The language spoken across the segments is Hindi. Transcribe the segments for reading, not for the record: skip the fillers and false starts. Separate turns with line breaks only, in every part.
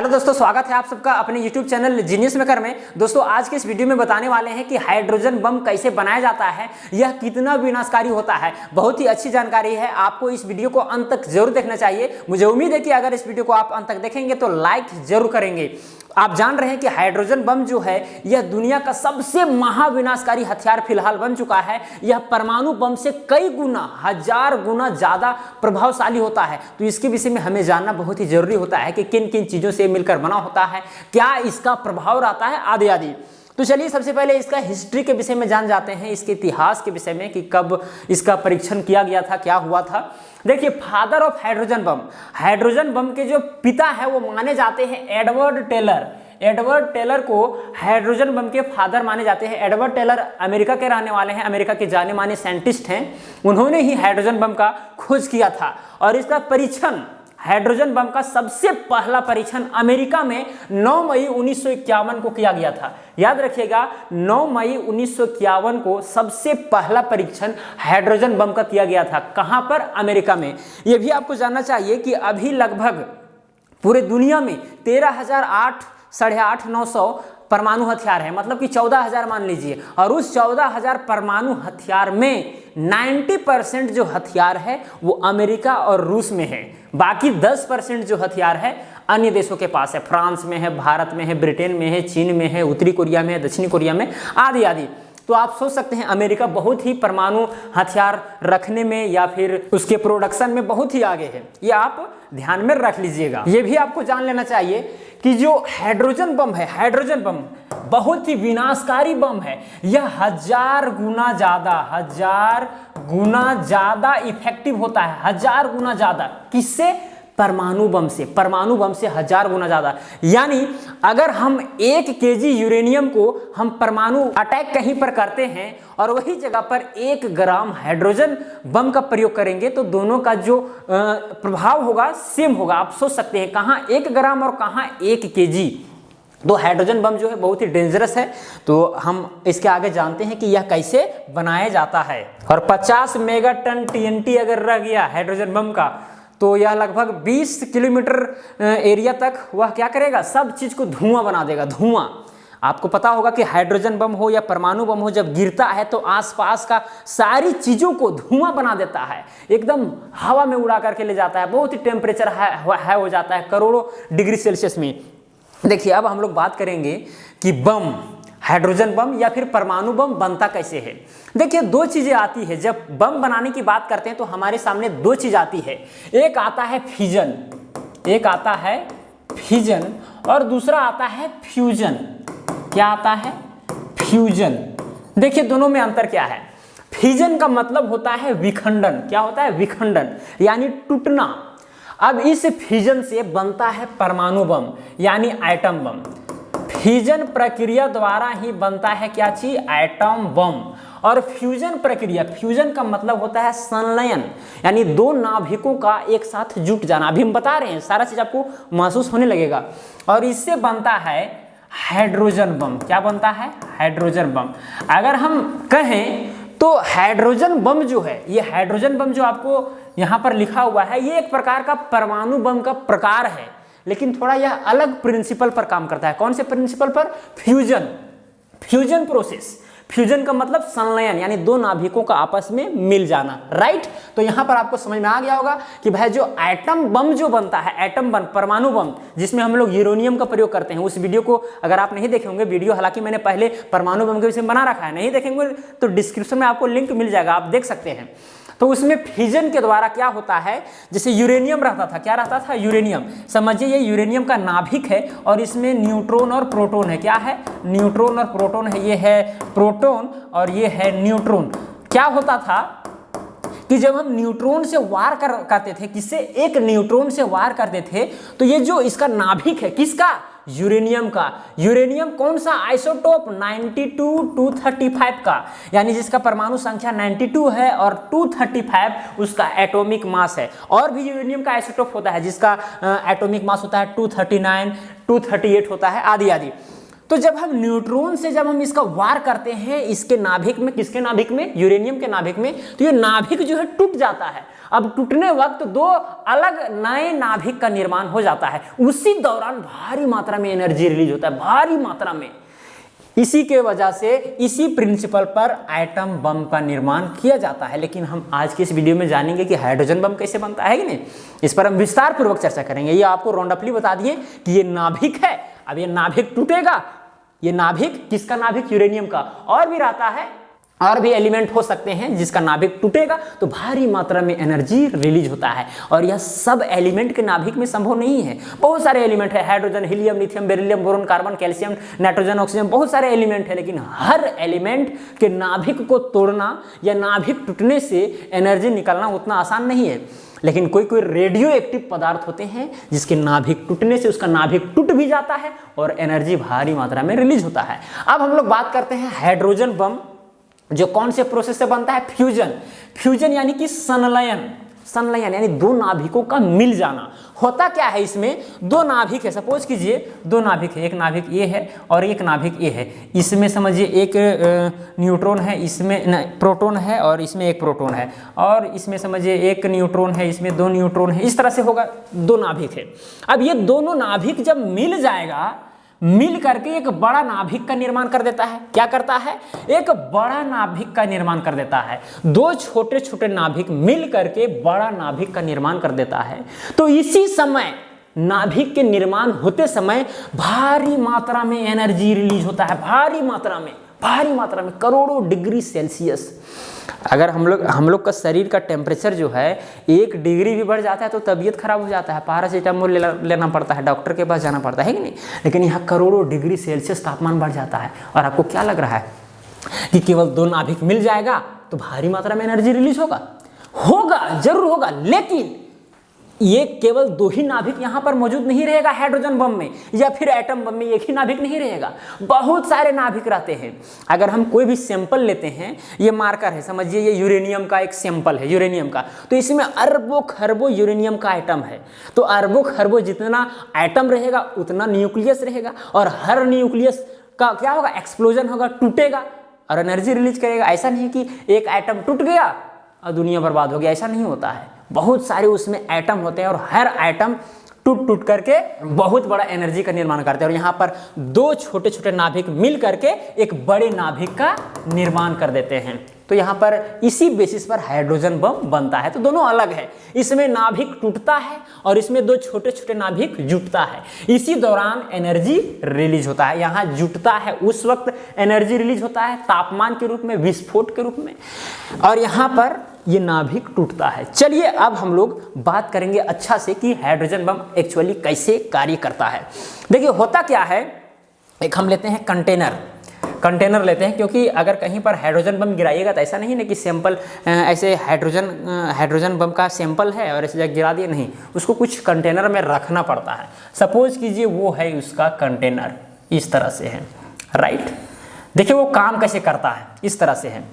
हेलो दोस्तों, स्वागत है आप सबका अपने YouTube चैनल जीनियस मेकर में। दोस्तों आज के इस वीडियो में बताने वाले हैं कि हाइड्रोजन बम कैसे बनाया जाता है, यह कितना विनाशकारी होता है। बहुत ही अच्छी जानकारी है, आपको इस वीडियो को अंत तक जरूर देखना चाहिए। मुझे उम्मीद है कि अगर इस वीडियो को आप अंत तक देखेंगे तो लाइक जरूर करेंगे। आप जान रहे हैं कि हाइड्रोजन बम जो है यह दुनिया का सबसे महाविनाशकारी हथियार फिलहाल बन चुका है। यह परमाणु बम से कई गुना, 1000 गुना ज्यादा प्रभावशाली होता है। तो इसके विषय में हमें जानना बहुत ही जरूरी होता है कि किन किन चीजों से मिलकर बना होता है, क्या इसका प्रभाव रहता है, आदि आदि। तो चलिए सबसे पहले इसका हिस्ट्री के विषय में जान जाते हैं, इसके इतिहास के विषय में कि कब इसका परीक्षण किया गया था, क्या हुआ था। देखिए, फादर ऑफ हाइड्रोजन बम के जो पिता है वो माने जाते हैं एडवर्ड टेलर को हाइड्रोजन बम के फादर माने जाते हैं। एडवर्ड टेलर अमेरिका के रहने वाले हैं, अमेरिका के जाने माने साइंटिस्ट हैं। उन्होंने ही हाइड्रोजन बम का खोज किया था और इसका परीक्षण, हाइड्रोजन बम का सबसे पहला परीक्षण अमेरिका में 9 मई 1951 को किया गया था। याद रखिएगा, 9 मई 1951 को सबसे पहला परीक्षण हाइड्रोजन बम का किया गया था। कहां पर? अमेरिका में। यह भी आपको जानना चाहिए कि अभी लगभग पूरे दुनिया में 13,800 परमाणु हथियार है, मतलब कि 14,000 मान लीजिए। और उस 14,000 परमाणु हथियार में 90% जो हथियार है वो अमेरिका और रूस में है। बाकी 10% जो हथियार है अन्य देशों के पास है। फ्रांस में है, भारत में है, ब्रिटेन में है, चीन में है, उत्तरी कोरिया में है, दक्षिणी कोरिया में, आदि आदि। तो आप सोच सकते हैं अमेरिका बहुत ही परमाणु हथियार रखने में या फिर उसके प्रोडक्शन में बहुत ही आगे है। ये आप ध्यान में रख लीजिएगा। ये भी आपको जान लेना चाहिए कि जो हाइड्रोजन बम है, हाइड्रोजन बम बहुत ही विनाशकारी बम है। यह 1000 गुना ज्यादा इफेक्टिव होता है, 1000 गुना ज्यादा। किससे? परमाणु बम से 1000 गुना ज्यादा। यानी अगर हम 1 केजी यूरेनियम को हम परमाणु अटैक कहीं पर करते हैं और वही जगह पर 1 ग्राम हाइड्रोजन बम का प्रयोग करेंगे तो दोनों का जो प्रभाव होगा सेम होगा। आप सोच सकते हैं कहां 1 ग्राम और कहां 1 केजी। तो हाइड्रोजन बम जो है बहुत ही डेंजरस है। तो हम इसके आगे जानते हैं कि यह कैसे बनाया जाता है। और 50 मेगाटन TNT अगर रह गया हाइड्रोजन बम का तो यह लगभग 20 किलोमीटर एरिया तक वह क्या करेगा, सब चीज को धुआं बना देगा। धुआं, आपको पता होगा कि हाइड्रोजन बम हो या परमाणु बम हो, जब गिरता है तो आसपास का सारी चीजों को धुआं बना देता है, एकदम हवा में उड़ा करके ले जाता है। बहुत ही टेम्परेचर हाई हो जाता है, करोड़ों डिग्री सेल्सियस में। देखिए, अब हम लोग बात करेंगे कि बम, हाइड्रोजन बम या फिर परमाणु बम बनता कैसे है। देखिए, 2 चीजें आती है। जब बम बनाने की बात करते हैं तो हमारे सामने 2 चीज आती है। एक आता है फिजन, और दूसरा आता है फ्यूजन। क्या आता है? फ्यूजन। देखिए, दोनों में अंतर क्या है। फिजन का मतलब होता है विखंडन। क्या होता है? विखंडन, यानी टूटना। अब इस फिजन से बनता है परमाणु बम यानी एटम बम। फिजन प्रक्रिया द्वारा ही बनता है क्या चीज? Atom bomb. और फ्यूजन प्रक्रिया, फ्यूजन का मतलब होता है संलयन, यानी 2 नाभिकों का एक साथ जुट जाना। अभी हम बता रहे हैं, सारा चीज आपको महसूस होने लगेगा। और इससे बनता है हाइड्रोजन बम। क्या बनता है? Hydrogen bomb. अगर हम कहें तो हाइड्रोजन बम जो है, ये हाइड्रोजन बम जो आपको यहां पर लिखा हुआ है, ये एक प्रकार का परमाणु बम का प्रकार है, लेकिन थोड़ा यह अलग प्रिंसिपल पर काम करता है। कौन से प्रिंसिपल पर? Fusion process. फ्यूजन का मतलब संलयन, यानी 2 नाभिकों का आपस में मिल जाना। राइट? तो यहां पर आपको समझ में आ गया होगा कि भाई जो एटम बम जो बनता है, एटम बम, परमाणु बम, जिसमें हम लोग यूरेनियम का प्रयोग करते हैं, उस वीडियो को अगर आप नहीं देखे होंगे, वीडियो हालांकि मैंने पहले परमाणु बम के विषय में बना रखा है, नहीं देखेंगे तो डिस्क्रिप्शन में आपको लिंक मिल जाएगा, आप देख सकते हैं। तो उसमें फिजन के द्वारा क्या होता है, जैसे यूरेनियम रहता था, क्या रहता था? यूरेनियम। समझिए, ये यूरेनियम का नाभिक है और इसमें न्यूट्रॉन और प्रोटॉन है। क्या है? न्यूट्रॉन और प्रोटॉन है। ये है प्रोटॉन और ये है न्यूट्रॉन। क्या होता था कि जब हम न्यूट्रॉन से वार करते थे, किससे? एक न्यूट्रॉन से वार करते थे, तो ये जो इसका नाभिक है, किसका? यूरेनियम का। यूरेनियम कौन सा? आइसोटोप 92-235 का, यानी जिसका परमाणु संख्या 92 है और 235 उसका एटॉमिक मास है। और भी यूरेनियम का आइसोटोप होता है जिसका एटॉमिक मास होता है 239, 238 होता है, आदि आदि। तो जब हम न्यूट्रॉन से जब हम इसका वार करते हैं इसके नाभिक में, किसके नाभिक में, यूरेनियम के नाभिक में, तो ये नाभिक जो है टूट जाता है। अब टूटने वक्त दो अलग नए नाभिक का निर्माण हो जाता है। उसी दौरान भारी मात्रा में एनर्जी रिलीज होता है, भारी मात्रा में। इसी के वजह से इसी प्रिंसिपल पर एटम बम का निर्माण किया जाता है। लेकिन हम आज की इस वीडियो में जानेंगे कि हाइड्रोजन बम कैसे बनता है कि नहीं, इस पर हम विस्तार पूर्वक चर्चा करेंगे। ये आपको राउंडअपली बता दिए कि ये नाभिक है। अब ये नाभिक टूटेगा, ये नाभिक किसका नाभिक, यूरेनियम का। और भी रहता है, और भी एलिमेंट हो सकते हैं जिसका नाभिक टूटेगा तो भारी मात्रा में एनर्जी रिलीज होता है। और यह सब एलिमेंट के नाभिक में संभव नहीं है। बहुत सारे एलिमेंट है, hydrogen, helium, lithium, beryllium, boron, carbon, calcium, nitrogen, oxygen, बहुत सारे एलिमेंट है। लेकिन हर एलिमेंट के नाभिक को तोड़ना या नाभिक टूटने से एनर्जी निकलना उतना आसान नहीं है। लेकिन कोई कोई रेडियो एक्टिव पदार्थ होते हैं जिसके नाभिक टूटने से उसका नाभिक टूट भी जाता है और एनर्जी भारी मात्रा में रिलीज होता है। अब हम लोग बात करते हैं हाइड्रोजन बम जो कौन से प्रोसेस से बनता है, फ्यूजन। फ्यूजन यानी कि संलयन, संलयन यानी दो नाभिकों का मिल जाना। होता क्या है, इसमें दो नाभिक है, सपोज कीजिए दो नाभिक है, एक नाभिक ए है और एक नाभिक ए है। इसमें समझिए एक न्यूट्रॉन है, इसमें प्रोटॉन है और इसमें एक प्रोटॉन है, और इसमें समझिए एक न्यूट्रॉन है, इसमें दो न्यूट्रॉन है। इस तरह से होगा, दो नाभिक है। अब ये दोनों नाभिक जब मिल जाएगा, मिल करके एक बड़ा नाभिक का निर्माण कर देता है। क्या करता है, एक बड़ा नाभिक का निर्माण कर देता है। दो छोटे छोटे नाभिक मिल करके बड़ा नाभिक का निर्माण कर देता है। तो इसी समय नाभिक के निर्माण होते समय भारी मात्रा में एनर्जी रिलीज होता है, भारी मात्रा में, भारी मात्रा में, करोड़ों डिग्री सेल्सियस। अगर हम लोग का शरीर का टेम्परेचर जो है 1 डिग्री भी बढ़ जाता है तो तबीयत खराब हो जाता है, पैरासीटामोल लेना पड़ता है, डॉक्टर के पास जाना पड़ता है कि नहीं। लेकिन यहाँ करोड़ों डिग्री सेल्सियस तापमान बढ़ जाता है। और आपको क्या लग रहा है कि केवल दो नाभिक मिल जाएगा तो भारी मात्रा में एनर्जी रिलीज होगा? होगा, जरूर होगा। लेकिन ये केवल दो ही नाभिक यहाँ पर मौजूद नहीं रहेगा हाइड्रोजन बम में, या फिर एटम बम में एक ही नाभिक नहीं रहेगा, बहुत सारे नाभिक रहते हैं। अगर हम कोई भी सैंपल लेते हैं, ये मार्कर है, समझिए ये यूरेनियम का एक सैंपल है, यूरेनियम का, तो इसमें अरबों खरबों यूरेनियम का एटम है। तो अरबों खरबों जितना एटम रहेगा उतना न्यूक्लियस रहेगा, और हर न्यूक्लियस का क्या होगा, एक्सप्लोजन होगा, टूटेगा और एनर्जी रिलीज करेगा। ऐसा नहीं कि एक एटम टूट गया और दुनिया बर्बाद हो गया, ऐसा नहीं होता है। बहुत सारे उसमें एटम होते हैं और हर एटम टूट टूट करके बहुत बड़ा एनर्जी का निर्माण करते हैं। और यहाँ पर दो छोटे छोटे नाभिक मिल करके एक बड़े नाभिक का निर्माण कर देते हैं। तो यहाँ पर इसी बेसिस पर हाइड्रोजन बम बनता है। तो दोनों अलग है, इसमें नाभिक टूटता है और इसमें दो छोटे छोटे नाभिक जुटता है। इसी दौरान एनर्जी रिलीज होता है। यहाँ जुटता है उस वक्त एनर्जी रिलीज होता है तापमान के रूप में, विस्फोट के रूप में, और यहाँ पर ये नाभिक टूटता है। चलिए अब हम लोग बात करेंगे अच्छा से कि हाइड्रोजन बम एक्चुअली कैसे कार्य करता है। देखिए होता क्या है, एक हम लेते हैं कंटेनर लेते हैं, क्योंकि अगर कहीं पर हाइड्रोजन बम गिराइएगा तो ऐसा नहीं ना कि सैंपल ऐसे हाइड्रोजन बम का सैंपल है और ऐसे जगह गिरा दिए, नहीं, उसको कुछ कंटेनर में रखना पड़ता है। सपोज कीजिए वो है उसका कंटेनर, इस तरह से है, राइट। देखिए वो काम कैसे करता है, इस तरह से है।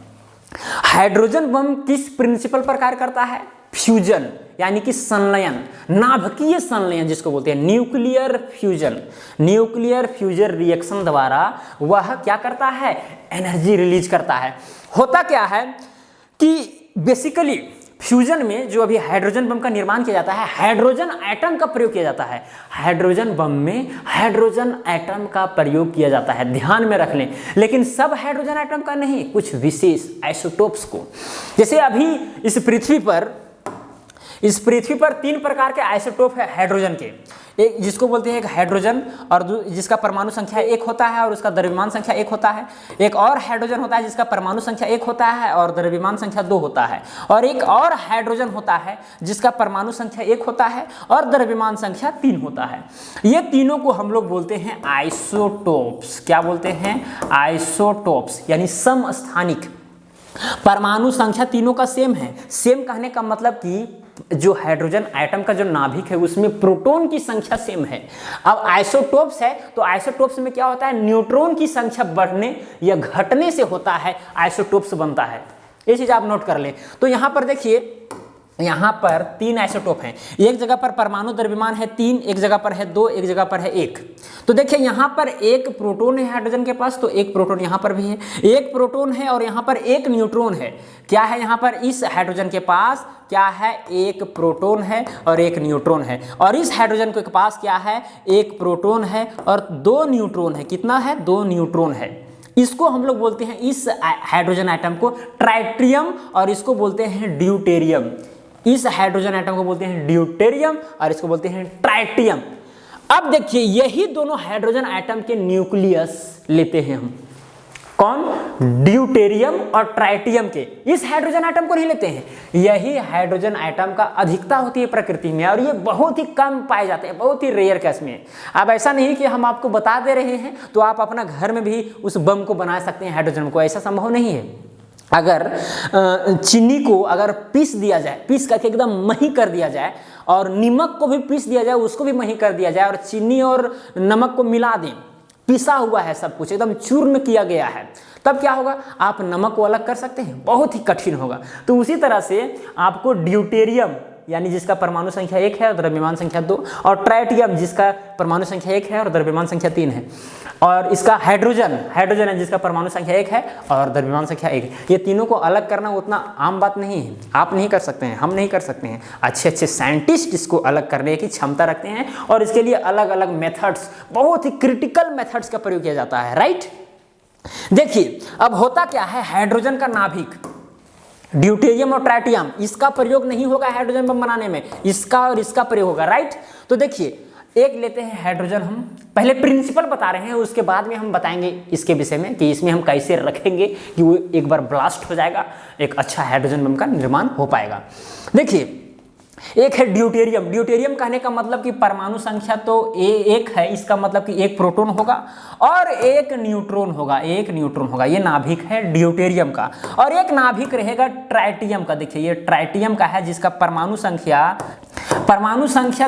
हाइड्रोजन बम किस प्रिंसिपल पर कार्य करता है, फ्यूजन यानी कि संलयन, नाभिकीय संलयन जिसको बोलते हैं, nuclear fusion. Nuclear fusion reaction द्वारा वह क्या करता है, एनर्जी रिलीज करता है। होता क्या है कि बेसिकली फ्यूजन में जो अभी हाइड्रोजन बम का निर्माण किया जाता है, हाइड्रोजन एटम का प्रयोग किया जाता है। हाइड्रोजन बम में हाइड्रोजन एटम का प्रयोग किया जाता है, ध्यान में रख लें। लेकिन सब हाइड्रोजन एटम का नहीं, कुछ विशेष आइसोटोप्स को। जैसे अभी इस पृथ्वी पर 3 प्रकार के आइसोटोप है हाइड्रोजन के। एक जिसको बोलते हैं एक हाइड्रोजन, और जिसका परमाणु संख्या 1 होता है और उसका द्रव्यमान संख्या 1 होता है। एक और हाइड्रोजन होता है जिसका परमाणु संख्या 1 होता है और द्रव्यमान संख्या 2 होता है। और एक और हाइड्रोजन होता है जिसका परमाणु संख्या 1 होता है और द्रव्यमान संख्या 3 होता है। ये तीनों को हम लोग बोलते हैं आइसोटोप्स। क्या बोलते हैं, आइसोटोप्स, यानी समस्थानिक। परमाणु संख्या तीनों का सेम है। सेम कहने का मतलब कि जो हाइड्रोजन एटम का जो नाभिक है उसमें प्रोटॉन की संख्या सेम है। अब आइसोटोप्स है तो आइसोटोप्स में क्या होता है, न्यूट्रॉन की संख्या बढ़ने या घटने से होता है, आइसोटोप्स बनता है। ये चीज आप नोट कर लें। तो यहां पर देखिए यहाँ पर 3 आइसोटोप हैं, एक जगह पर परमाणु द्रव्यमान है 3, एक जगह पर है 2, एक जगह पर है 1। तो देखिए यहाँ पर एक प्रोटॉन है हाइड्रोजन के पास, तो एक प्रोटॉन यहाँ पर भी है, एक प्रोटॉन है और यहाँ पर एक न्यूट्रॉन है। क्या है यहाँ पर इस हाइड्रोजन के पास, क्या है, एक प्रोटॉन है और एक न्यूट्रॉन है, और इस हाइड्रोजन के पास क्या है, एक प्रोटॉन है और 2 न्यूट्रॉन है। कितना है, 2 न्यूट्रॉन है। इसको हम लोग बोलते हैं, इस हाइड्रोजन आइटम को ट्राइटियम और इसको बोलते हैं ड्यूटेरियम। इस हाइड्रोजन आइटम को बोलते हैं ड्यूटेरियम और इसको बोलते हैं ट्राइटियम। अब देखिए यही दोनों हाइड्रोजन आइटम के न्यूक्लियस लेते हैं हम, कौन, ड्यूटेरियम और ट्राइटियम के। इस हाइड्रोजन आइटम को नहीं लेते हैं, यही हाइड्रोजन आइटम का अधिकता होती है प्रकृति में और ये बहुत ही कम पाए जाते हैं, बहुत ही रेयर केस में। अब ऐसा नहीं कि हम आपको बता दे रहे हैं तो आप अपना घर में भी उस बम को बना सकते हैं हाइड्रोजन को, ऐसा संभव नहीं है। अगर चीनी को अगर पीस दिया जाए, पीस करके एकदम मही कर दिया जाए, और नमक को भी पीस दिया जाए, उसको भी मही कर दिया जाए, और चीनी और नमक को मिला दें, पिसा हुआ है सब कुछ, एकदम चूर्ण किया गया है, तब क्या होगा, आप नमक को अलग कर सकते हैं, बहुत ही कठिन होगा। तो उसी तरह से आपको ड्यूटेरियम यानी जिसका परमाणु संख्या 1 है और द्रव्यमान संख्या 2, और ट्राइटियम जिसका परमाणु संख्या 1 है और द्रव्यमान संख्या 3 है, और इसका हाइड्रोजन है जिसका परमाणु संख्या 1 है और द्रव्यमान संख्या 1 है। ये तीनों को अलग करना उतना आम बात नहीं है, आप नहीं कर सकते हैं, हम नहीं कर सकते हैं। अच्छे अच्छे साइंटिस्ट इसको अलग करने की क्षमता रखते हैं और इसके लिए अलग अलग मेथड्स, बहुत ही क्रिटिकल मेथड्स का प्रयोग किया जाता है, राइट। देखिए अब होता क्या है, हाइड्रोजन का नाभिक ड्यूटेरियम और ट्राइटियम, इसका प्रयोग नहीं होगा हाइड्रोजन बम बनाने में, इसका और इसका प्रयोग होगा, राइट। तो देखिए एक लेते हैं हाइड्रोजन, हम पहले प्रिंसिपल बता रहे हैं, उसके बाद में हम बताएंगे इसके विषय में कि इसमें हम कैसे रखेंगे कि वो एक बार ब्लास्ट हो जाएगा, एक अच्छा हाइड्रोजन बम का निर्माण हो पाएगा। देखिए एक है ड्यूटेरियम। ड्यूटेरियम कहने का मतलब कि परमाणु संख्या तो 1 है, इसका मतलब कि एक प्रोटॉन होगा और एक न्यूट्रॉन होगा, एक न्यूट्रॉन होगा, ये नाभिक है ड्यूटेरियम का। और एक नाभिक रहेगा ट्राइटियम का। देखिए ये ट्राइटियम का है जिसका परमाणु संख्या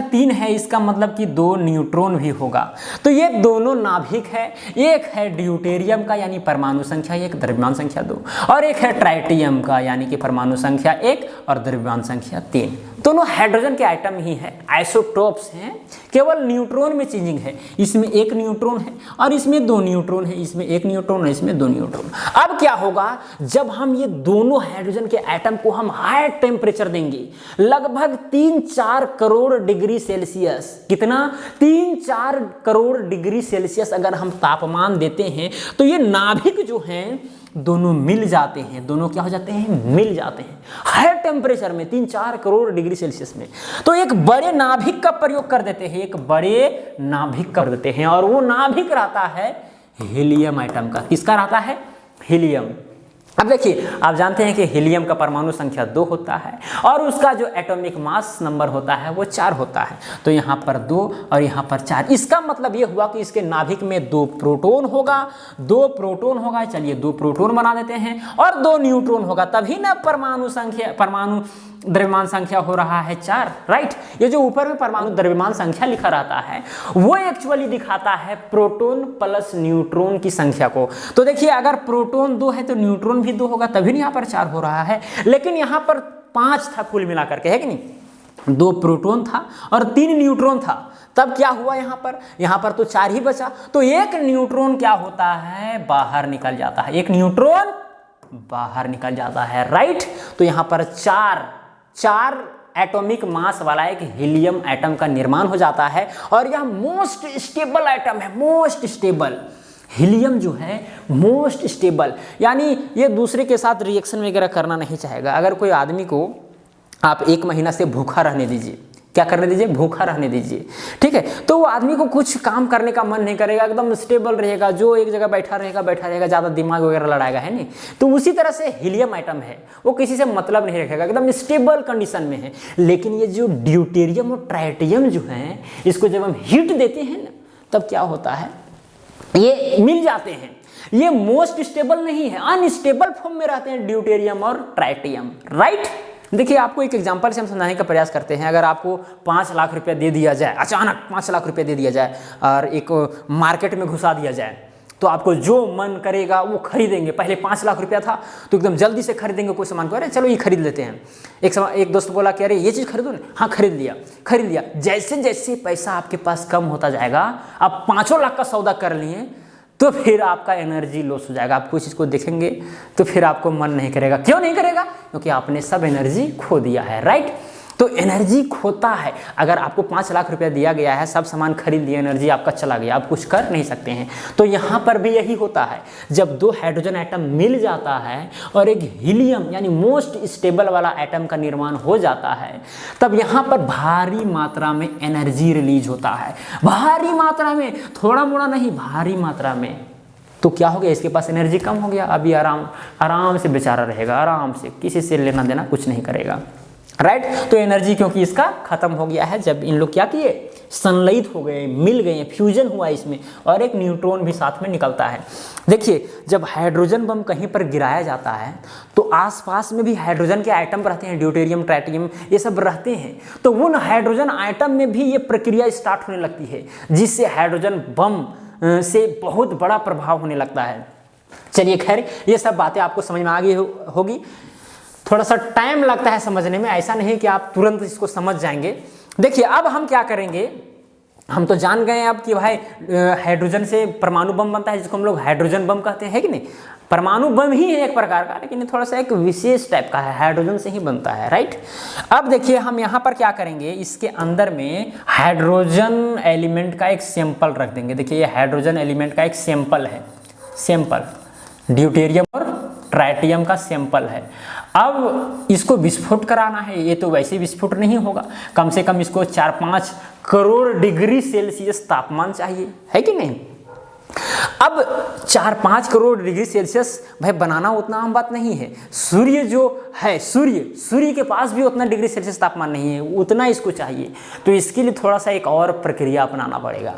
3 है, इसका मतलब कि 2 न्यूट्रॉन भी होगा। तो ये दोनों नाभिक है, एक है ड्यूटेरियम का यानी परमाणु संख्या 1 द्रव्यमान संख्या 2, और एक है ट्राइटियम का यानी कि परमाणु संख्या 1 और द्रव्यमान संख्या 3। दोनों हाइड्रोजन के आइटम ही है, आइसोटोप्स हैं, केवल न्यूट्रॉन में चेंजिंग है। इसमें 1 न्यूट्रॉन है और इसमें 2 न्यूट्रॉन है, इसमें 1 न्यूट्रॉन है, इसमें 2 न्यूट्रॉन। अब क्या होगा, जब हम ये दोनों हाइड्रोजन के आइटम को हम हाई टेम्परेचर देंगे, लगभग 3-4 करोड़ डिग्री सेल्सियस, कितना, 3-4 करोड़ डिग्री सेल्सियस अगर हम तापमान देते हैं तो ये नाभिक जो हैं दोनों मिल जाते हैं। दोनों क्या हो जाते हैं, मिल जाते हैं हाई टेम्परेचर में, 3-4 करोड़ डिग्री सेल्सियस में। तो एक बड़े नाभिक का प्रयोग कर देते हैं, एक बड़े नाभिक कर देते हैं, और वो नाभिक रहता है हीलियम आइटम का। किसका रहता है, हीलियम। अब देखिए आप जानते हैं कि हीलियम का परमाणु संख्या 2 होता है और उसका जो एटॉमिक मास नंबर होता है वो 4 होता है। तो यहाँ पर 2 और यहाँ पर 4, इसका मतलब ये हुआ कि इसके नाभिक में 2 प्रोटॉन होगा, 2 प्रोटॉन होगा, चलिए 2 प्रोटॉन बना देते हैं, और 2 न्यूट्रॉन होगा, तभी ना परमाणु द्रव्यमान संख्या हो रहा है 4, राइट। ये जो ऊपर में परमाणु द्रव्यमान संख्या लिखा रहता है वो एक्चुअली दिखाता है प्रोटॉन प्लस न्यूट्रॉन की संख्या को। तो देखिए अगर प्रोटॉन 2 है तो न्यूट्रॉन भी 2 होगा, तभी यहाँ पर 4 हो रहा है। लेकिन यहाँ पर 5 था कुल मिलाकर के, है कि नहीं, 2 प्रोटॉन था और 3 न्यूट्रॉन था, तब क्या हुआ, यहाँ पर तो 4 ही बचा। तो एक न्यूट्रॉन क्या होता है, बाहर निकल जाता है, एक न्यूट्रॉन बाहर निकल जाता है, राइट। तो यहाँ पर 4 एटॉमिक मास वाला एक हीलियम एटम का निर्माण हो जाता है, और यह मोस्ट स्टेबल एटम है, मोस्ट स्टेबल। हीलियम जो है मोस्ट स्टेबल, यानी ये दूसरे के साथ रिएक्शन वगैरह करना नहीं चाहेगा। अगर कोई आदमी को आप 1 महीना से भूखा रहने दीजिए, क्या करने दीजिए, भूखा रहने दीजिए, ठीक है, तो वो आदमी को कुछ काम करने का मन नहीं करेगा, एकदम स्टेबल रहेगा, जो एक जगह बैठा रहेगा, ज़्यादा दिमाग वगैरह लड़ाएगा, है नहीं। तो उसी तरह से हीलियम आइटम है, वो किसी से मतलब नहीं रखेगा, एकदम स्टेबल कंडीशन में है। लेकिन ये जो ड्यूटेरियम और ट्राइटियम जो हैं, इसको जब हम हीट देते हैं ना, तब क्या होता है, ये मिल जाते हैं। ये मोस्ट स्टेबल नहीं है, अनस्टेबल फॉर्म में रहते हैं ड्यूटेरियम और ट्राइटियम, राइट। देखिए आपको एक एग्जांपल से हम समझाने का प्रयास करते हैं। अगर आपको 5 लाख रुपया दे दिया जाए, अचानक 5 लाख रुपया दे दिया जाए और एक मार्केट में घुसा दिया जाए, तो आपको जो मन करेगा वो खरीदेंगे। पहले 5 लाख रुपया था तो एकदम जल्दी से खरीदेंगे कोई सामान को, अरे चलो ये खरीद लेते हैं। एक दोस्त बोला कि अरे ये चीज़ खरीदो ना, हाँ खरीद लिया। जैसे जैसे पैसा आपके पास कम होता जाएगा, आप 5 लाख का सौदा कर लिए तो फिर आपका एनर्जी लॉस हो जाएगा। आप कोई चीज़ को देखेंगे तो फिर आपको मन नहीं करेगा। क्यों नहीं करेगा? क्योंकि आपने सब एनर्जी खो दिया है, राइट। तो एनर्जी खोता है। अगर आपको 5 लाख रुपया दिया गया है, सब सामान खरीद लिया, एनर्जी आपका चला गया, आप कुछ कर नहीं सकते हैं। तो यहाँ पर भी यही होता है, जब 2 हाइड्रोजन एटम मिल जाता है और एक हीलियम यानी मोस्ट स्टेबल वाला एटम का निर्माण हो जाता है, तब यहाँ पर भारी मात्रा में एनर्जी रिलीज होता है। भारी मात्रा में, थोड़ा मोड़ा नहीं, भारी मात्रा में। तो क्या हो गया? इसके पास एनर्जी कम हो गया, अभी आराम से बेचारा रहेगा, आराम से, किसी से लेना देना कुछ नहीं करेगा, राइट। तो एनर्जी क्योंकि इसका खत्म हो गया है, जब इन लोग क्या किए, संलयित हो गए, मिल गए, फ्यूजन हुआ इसमें, और एक न्यूट्रॉन भी साथ में निकलता है। देखिए, जब हाइड्रोजन बम कहीं पर गिराया जाता है तो आसपास में भी हाइड्रोजन के आइटम रहते हैं, ड्यूटेरियम, ट्राइटियम, ये सब रहते हैं। तो उन हाइड्रोजन आइटम में भी ये प्रक्रिया स्टार्ट होने लगती है, जिससे हाइड्रोजन बम से बहुत बड़ा प्रभाव होने लगता है। चलिए खैर, ये सब बातें आपको समझ में आ गई होगी। थोड़ा सा टाइम लगता है समझने में, ऐसा नहीं कि आप तुरंत इसको समझ जाएंगे। देखिए, अब हम क्या करेंगे, हम तो जान गए अब कि भाई हाइड्रोजन से परमाणु बम बनता है, जिसको हम लोग हाइड्रोजन बम कहते हैं, है कि नहीं। परमाणु बम ही है एक प्रकार का, लेकिन थोड़ा सा एक विशेष टाइप का है, हाइड्रोजन से ही बनता है, राइट। अब देखिए, हम यहाँ पर क्या करेंगे, इसके अंदर में हाइड्रोजन एलिमेंट का एक सैंपल रख देंगे। देखिए, ये हाइड्रोजन एलिमेंट का एक सैंपल है, सैंपल ड्यूटेरियम और ट्राइटियम का सैंपल है। अब इसको विस्फोट कराना है, ये तो वैसे विस्फोट नहीं होगा, कम से कम इसको 4-5 करोड़ डिग्री सेल्सियस तापमान चाहिए, है कि नहीं। अब 4-5 करोड़ डिग्री सेल्सियस भाई बनाना उतना आम बात नहीं है। सूर्य जो है, सूर्य के पास भी उतना डिग्री सेल्सियस तापमान नहीं है, उतना इसको चाहिए। तो इसके लिए थोड़ा सा एक और प्रक्रिया अपनाना पड़ेगा।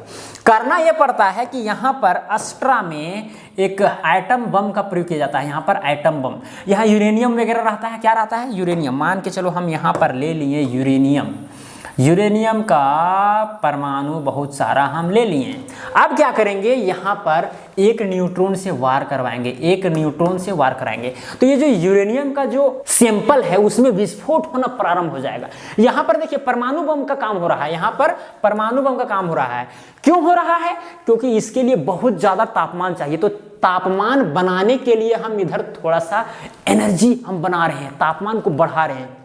करना यह पड़ता है कि यहाँ पर अस्ट्रा में एक एटम बम का प्रयोग किया जाता है। यहाँ पर एटम बम, यहाँ यूरेनियम वगैरह रहता है, क्या रहता है, यूरेनियम। मान के चलो हम यहाँ पर ले लिए यूरेनियम का परमाणु बहुत सारा हम ले लिए। अब क्या करेंगे, यहाँ पर एक न्यूट्रॉन से वार कराएंगे, तो ये जो यूरेनियम का जो सैंपल है उसमें विस्फोट होना प्रारंभ हो जाएगा। यहाँ पर देखिए, परमाणु बम का काम हो रहा है, यहाँ पर परमाणु बम का काम हो रहा है। क्यों हो रहा है? क्योंकि इसके लिए बहुत ज्यादा तापमान चाहिए। तो तापमान बनाने के लिए हम इधर थोड़ा सा एनर्जी हम बना रहे हैं, तापमान को बढ़ा रहे हैं,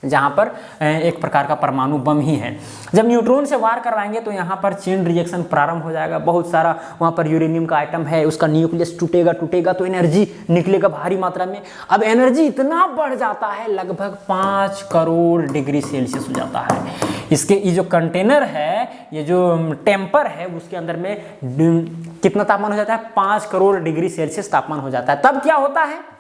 जहाँ पर एक प्रकार का परमाणु बम ही है। जब न्यूट्रॉन से वार करवाएंगे तो यहाँ पर चेन रिएक्शन प्रारंभ हो जाएगा। बहुत सारा वहाँ पर यूरेनियम का आइटम है, उसका न्यूक्लियस टूटेगा तो एनर्जी निकलेगा भारी मात्रा में। अब एनर्जी इतना बढ़ जाता है, लगभग 5 करोड़ डिग्री सेल्सियस हो जाता है। इसके ये जो कंटेनर है, ये जो टेम्पर है, उसके अंदर में कितना तापमान हो जाता है, 5 करोड़ डिग्री सेल्सियस तापमान हो जाता है। तब क्या होता है,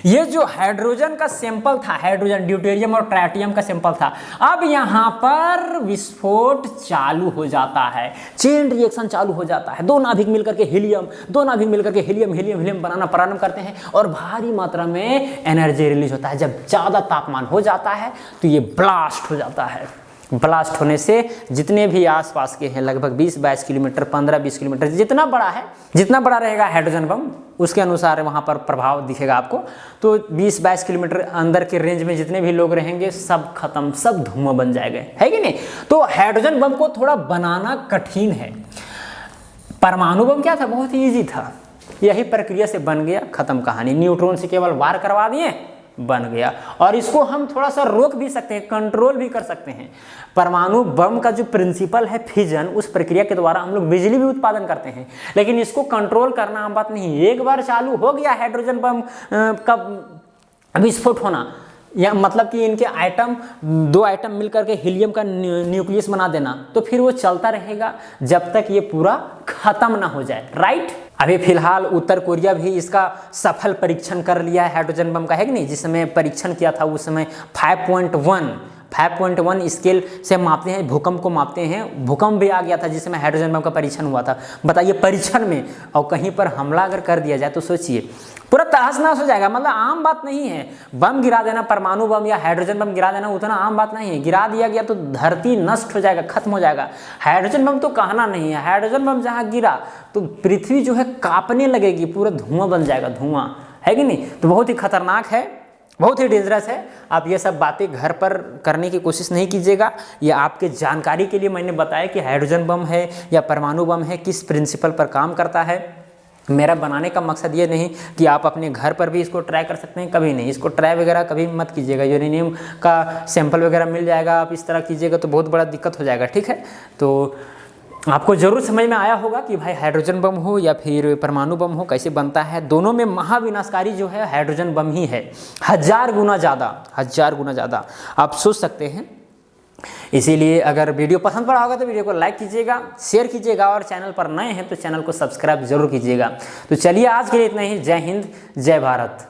ये जो हाइड्रोजन का सैंपल था, हाइड्रोजन, ड्यूटेरियम और ट्राइटियम का सैंपल था, अब यहाँ पर विस्फोट चालू हो जाता है, चेन रिएक्शन चालू हो जाता है। 2 नाभिक मिलकर के हीलियम बनाना प्रारंभ करते हैं और भारी मात्रा में एनर्जी रिलीज होता है। जब ज़्यादा तापमान हो जाता है तो ये ब्लास्ट हो जाता है। ब्लास्ट होने से जितने भी आसपास के हैं, लगभग 20-22 किलोमीटर, 15-20 किलोमीटर, जितना बड़ा रहेगा हाइड्रोजन बम, उसके अनुसार वहाँ पर प्रभाव दिखेगा आपको। तो 20-22 किलोमीटर अंदर के रेंज में जितने भी लोग रहेंगे, सब खत्म, सब धुआं बन जाएंगे, है कि नहीं। तो हाइड्रोजन बम को थोड़ा बनाना कठिन है। परमाणु बम क्या था, बहुत ही ईजी था, यही प्रक्रिया से बन गया, खत्म कहानी। न्यूट्रॉन से केवल वार करवा दिए, बन गया। और इसको हम थोड़ा सा रोक भी सकते हैं, कंट्रोल भी कर सकते हैं। परमाणु बम का जो प्रिंसिपल है फिजन, उस प्रक्रिया के द्वारा हम लोग बिजली भी उत्पादन करते हैं, लेकिन इसको कंट्रोल करना आम बात नहीं। एक बार चालू हो गया हाइड्रोजन बम का विस्फोट होना, या मतलब कि इनके आइटम, 2 आइटम मिलकर के हीलियम का न्यूक्लियस बना देना, तो फिर वो चलता रहेगा जब तक ये पूरा खत्म ना हो जाए, राइट। अभी फिलहाल उत्तर कोरिया भी इसका सफल परीक्षण कर लिया है हाइड्रोजन बम का, है कि नहीं। जिस समय परीक्षण किया था उस समय 5.1 स्केल से मापते हैं, भूकंप को मापते हैं। भूकंप भी आ गया था जिसमें हाइड्रोजन बम का परीक्षण हुआ था। बताइए परीक्षण में और कहीं पर हमला अगर कर दिया जाए तो सोचिए पूरा तहस नहस हो जाएगा। मतलब आम बात नहीं है बम गिरा देना, परमाणु बम या हाइड्रोजन बम गिरा देना उतना आम बात नहीं है। गिरा दिया गया तो धरती नष्ट हो जाएगा, खत्म हो जाएगा। हाइड्रोजन बम तो कहना नहीं है, हाइड्रोजन बम जहाँ गिरा तो पृथ्वी जो है कांपने लगेगी, पूरा धुआं बन जाएगा, धुआं, है कि नहीं। तो बहुत ही खतरनाक है, बहुत ही डेंजरस है। आप ये सब बातें घर पर करने की कोशिश नहीं कीजिएगा। ये आपके जानकारी के लिए मैंने बताया कि हाइड्रोजन बम है या परमाणु बम है, किस प्रिंसिपल पर काम करता है। मेरा बनाने का मकसद ये नहीं कि आप अपने घर पर भी इसको ट्राई कर सकते हैं, कभी नहीं। इसको ट्राई वगैरह कभी मत कीजिएगा। यूरेनियम का सैंपल वगैरह मिल जाएगा, आप इस तरह कीजिएगा तो बहुत बड़ा दिक्कत हो जाएगा, ठीक है। तो आपको ज़रूर समझ में आया होगा कि भाई हाइड्रोजन बम हो या फिर परमाणु बम हो कैसे बनता है। दोनों में महाविनाशकारी जो है हाइड्रोजन बम ही है, 1000 गुना ज़्यादा आप सोच सकते हैं। इसीलिए अगर वीडियो पसंद पड़ा होगा तो वीडियो को लाइक कीजिएगा, शेयर कीजिएगा और चैनल पर नए हैं तो चैनल को सब्सक्राइब जरूर कीजिएगा। तो चलिए आज के लिए इतना ही। जय हिंद, जय भारत।